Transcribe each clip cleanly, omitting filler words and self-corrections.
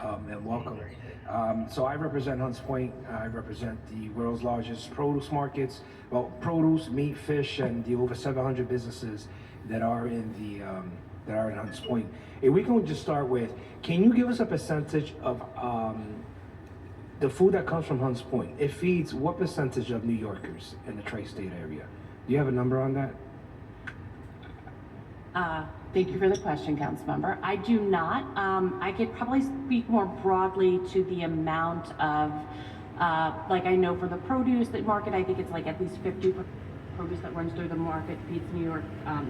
and welcome. So I represent Hunts Point. I represent the world's largest produce markets. Well, produce, meat, fish, and the over 700 businesses that are in Hunts Point. If we can just start with, can you give us a percentage of the food that comes from Hunts Point? It feeds what percentage of New Yorkers in the tri-state area? Do you have a number on that? Thank you for the question, Councilmember. I do not. I could probably speak more broadly to the amount of, like I know for the produce market, I think it's like at least 50 produce that runs through the market feeds New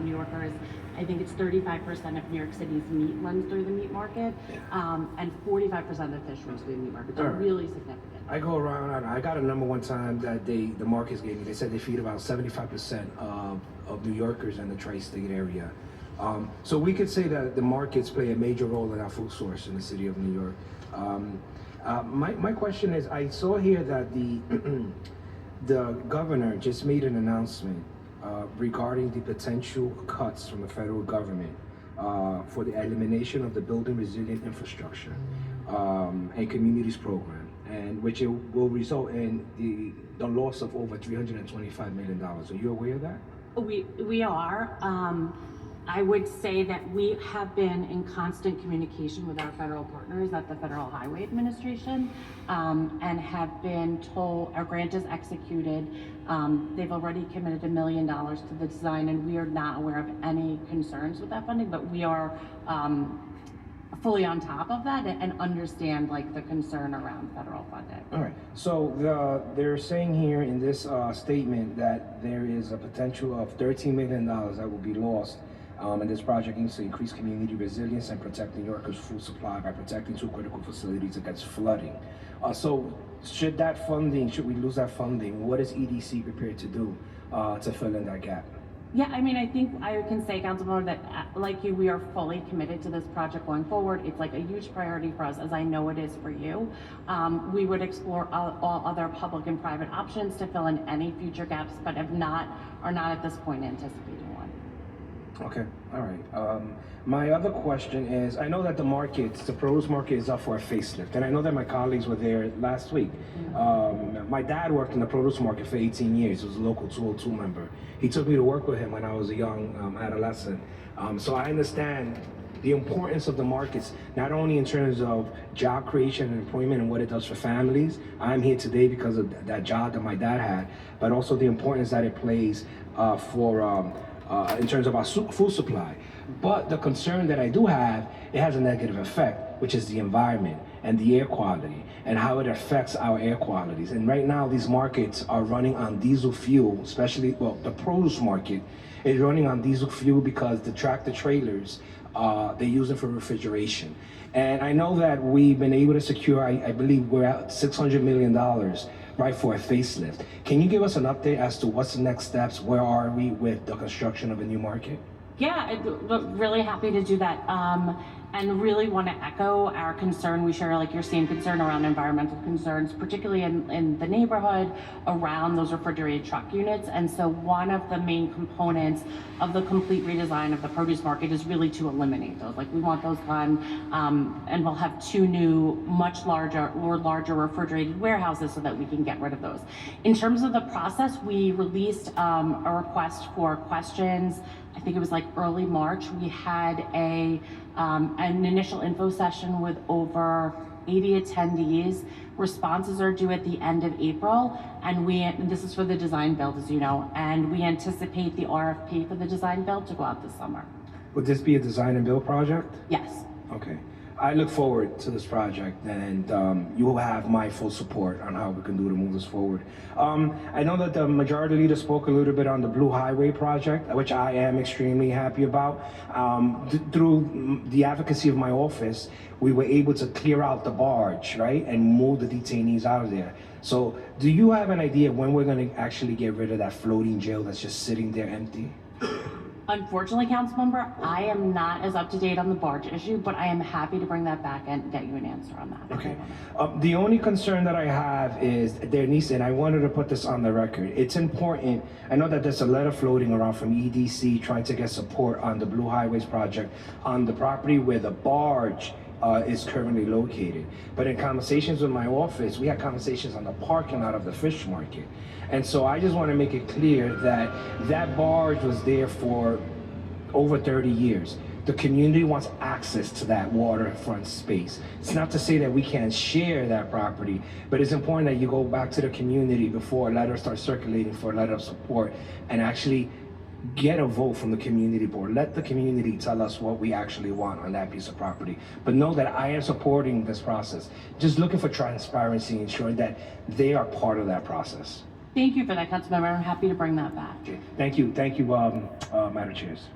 Yorkers. I think it's 35% of New York City's meat runs through the meat market, and 45% of the fish runs through the meat market. So really significant. I go around, I got a number one time that the markets gave me. They said they feed about 75% of New Yorkers in the tri-state area. So we could say that the markets play a major role in our food source in the city of New York. My question is, I saw here that the governor just made an announcement regarding the potential cuts from the federal government for the elimination of the Building Resilient Infrastructure and Communities Program, and which it will result in the loss of over $325 million. Are you aware of that? We are. I would say that we have been in constant communication with our federal partners at the Federal Highway Administration, and have been told our grant is executed. They've already committed $1 million to the design, and we are not aware of any concerns with that funding, but we are fully on top of that and understand like the concern around federal funding. All right, so they're saying here in this statement that there is a potential of $13 million that will be lost. And this project aims to increase community resilience and protect New Yorkers' food supply by protecting two critical facilities against flooding. So should we lose that funding, what is EDC prepared to do to fill in that gap? Yeah, I mean, I think I can say, Councilmember, that like you, we are fully committed to this project going forward. It's like a huge priority for us, as I know it is for you. We would explore all other public and private options to fill in any future gaps, but are not at this point anticipating one. Okay, all right. My other question is, I know that the produce market is up for a facelift, and I know that my colleagues were there last week. My dad worked in the produce market for 18 years. He was a local 202 member. He took me to work with him when I was a young adolescent. So I understand the importance of the markets, not only in terms of job creation and employment and what it does for families. I'm here today because of that job that my dad had, but also the importance that it plays in terms of our food supply. But the concern that I do have, it has a negative effect, which is the environment and the air quality and how it affects our air qualities. And right now, these markets are running on diesel fuel, especially, well, the produce market is running on diesel fuel because the tractor trailers, they use it for refrigeration. And I know that we've been able to secure, I believe we're at $600 million right for a facelift. Can you give us an update as to what's the next steps? Where are we with the construction of a new market? Yeah, really happy to do that. And really want to echo our concern. We share like your same concern around environmental concerns, particularly in the neighborhood around those refrigerated truck units. And so one of the main components of the complete redesign of the produce market is really to eliminate those. Like we want those gone, and we'll have two new, much larger refrigerated warehouses so that we can get rid of those. In terms of the process, we released a request for questions. I think it was like early March. We had an initial info session with over 80 attendees. Responses are due at the end of April, and this is for the design build, as you know, and we anticipate the RFP for the design build to go out this summer. Would this be a design and build project? Yes. Okay. I look forward to this project, and you will have my full support on how we can do to move this forward. I know that the majority leader spoke a little bit on the Blue Highway project, which I am extremely happy about. Through the advocacy of my office, we were able to clear out the barge, right, and move the detainees out of there. So do you have an idea when we're going to actually get rid of that floating jail that's just sitting there empty? Unfortunately, Councilmember, I am not as up to date on the barge issue, but I am happy to bring that back and get you an answer on that. Okay. The only concern that I have is there needs, and I wanted to put this on the record. It's important. I know that there's a letter floating around from EDC trying to get support on the Blue Highways project on the property where the barge is currently located. But in conversations with my office, we had conversations on the parking lot of the fish market. And so I just want to make it clear that that barge was there for over 30 years. The community wants access to that waterfront space. It's not to say that we can't share that property, but it's important that you go back to the community before a letter starts circulating for a letter of support and actually get a vote from the community board. Let the community tell us what we actually want on that piece of property. But know that I am supporting this process. Just looking for transparency, ensuring that they are part of that process. Thank you for that, Councilmember. I'm happy to bring that back. Okay. Thank you, Madam Chairs.